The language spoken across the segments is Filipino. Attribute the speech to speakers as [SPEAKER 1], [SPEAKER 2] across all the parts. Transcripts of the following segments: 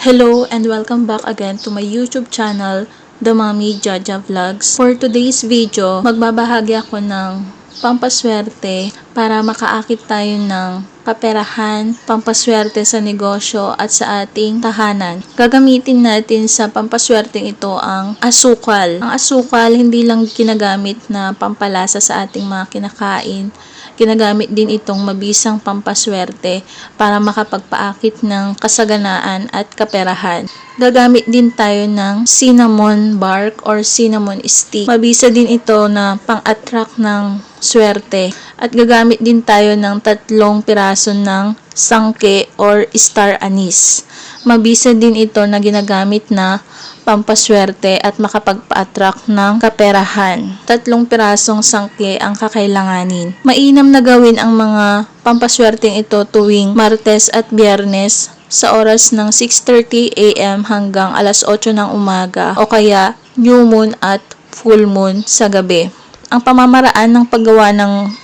[SPEAKER 1] Hello and welcome back again to my YouTube channel, The Mommy Jaja Vlogs. For today's video, magbabahagi ako ng pampaswerte para makaakit tayo ng kaperahan, pampaswerte sa negosyo at sa ating tahanan. Gagamitin natin sa pampaswerte ito ang asukal. Ang asukal hindi lang ginagamit na pampalasa sa ating mga kinakain. Ginagamit din itong mabisang pampaswerte para makapagpaakit ng kasaganaan at kaperahan. Gagamit din tayo ng cinnamon bark or cinnamon stick. Mabisa din ito na pang-attract ng swerte. At gagamit din tayo ng 3 piraso ng sangke or star anise. Mabisa din ito na ginagamit na pampaswerte at makapagpa-attract ng kaperahan. 3 pirasong sangke ang kakailanganin. Mainam na gawin ang mga pampaswerteng ito tuwing Martes at Biyernes sa oras ng 6:30 AM hanggang alas 8 ng umaga o kaya new moon at full moon sa gabi. Ang pamamaraan ng paggawa ng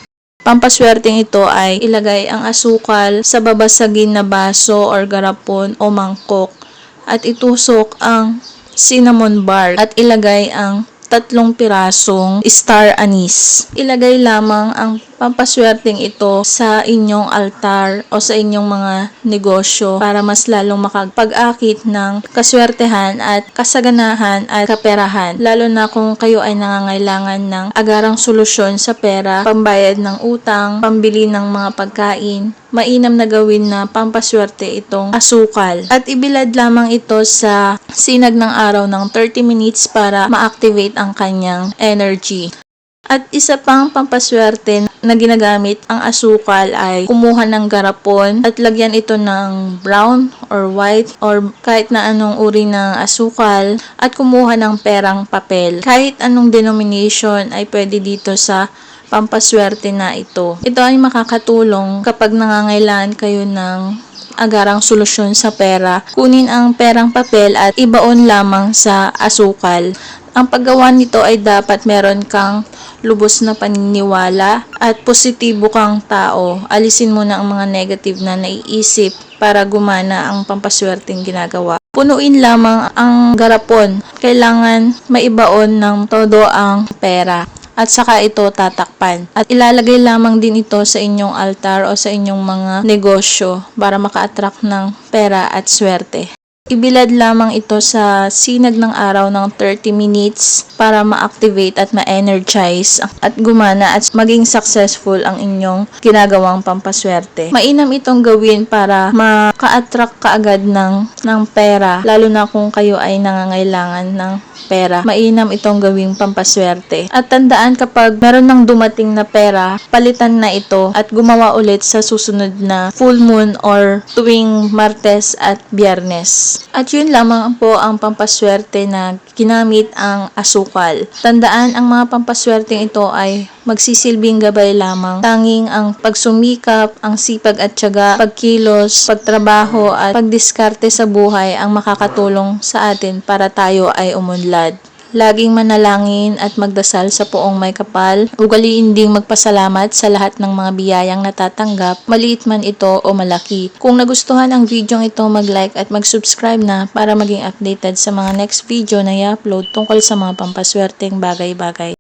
[SPEAKER 1] pampaswerteng ito ay ilagay ang asukal sa babasagin na baso or garapon o mangkok at itusok ang cinnamon bark at ilagay ang 3 pirasong star anise. Ilagay lamang ang pampaswerteng ito sa inyong altar o sa inyong mga negosyo para mas lalong makapag-akit ng kaswertehan at kasaganahan at kaperahan. Lalo na kung kayo ay nangangailangan ng agarang solusyon sa pera, pambayad ng utang, pambili ng mga pagkain, mainam na gawin na pampaswerte itong asukal. At ibilad lamang ito sa sinag ng araw ng 30 minutes para ma-activate ang kanyang energy. At isa pang pampaswerte na ginagamit ang asukal ay kumuha ng garapon at lagyan ito ng brown or white or kahit na anong uri ng asukal at kumuha ng perang papel. Kahit anong denomination ay pwede dito sa pampaswerte na ito. Ito ay makakatulong kapag nangangailangan kayo ng agarang solusyon sa pera. Kunin ang perang papel at ibaon lamang sa asukal. Ang paggawa nito ay dapat meron kang lubos na paniniwala at positibo kang tao. Alisin mo na ang mga negative na naiisip para gumana ang pampaswerteng ginagawa. Punuin lamang ang garapon. Kailangan maibaon ng todo ang pera. At saka ito tatakpan. At ilalagay lamang din ito sa inyong altar o sa inyong mga negosyo para maka-attract ng pera at swerte. Ibilad lamang ito sa sinag ng araw ng 30 minutes para ma-activate at ma-energize at gumana at maging successful ang inyong ginagawang pampaswerte. Mainam itong gawin para maka-attract kaagad ng pera, lalo na kung kayo ay nangangailangan ng pera. Mainam itong gawing pampaswerte. At tandaan, kapag meron ng dumating na pera, palitan na ito at gumawa ulit sa susunod na full moon or tuwing Martes at Biyernes. At yun lamang po ang pampaswerte na ginamit ang asukal. Tandaan, ang mga pampaswerteng ito ay magsisilbing gabay lamang. Tanging ang pagsumikap, ang sipag at tiyaga, pagkilos, pagtrabaho at pagdiskarte sa buhay ang makakatulong sa atin para tayo ay umunlad. Laging manalangin at magdasal sa Poong May Kapal. Ugaliin ding magpasalamat sa lahat ng mga biyayang natatanggap, maliit man ito o malaki. Kung nagustuhan ang video ito, mag-like at mag-subscribe na para maging updated sa mga next video na i-upload tungkol sa mga pampaswerteng bagay-bagay.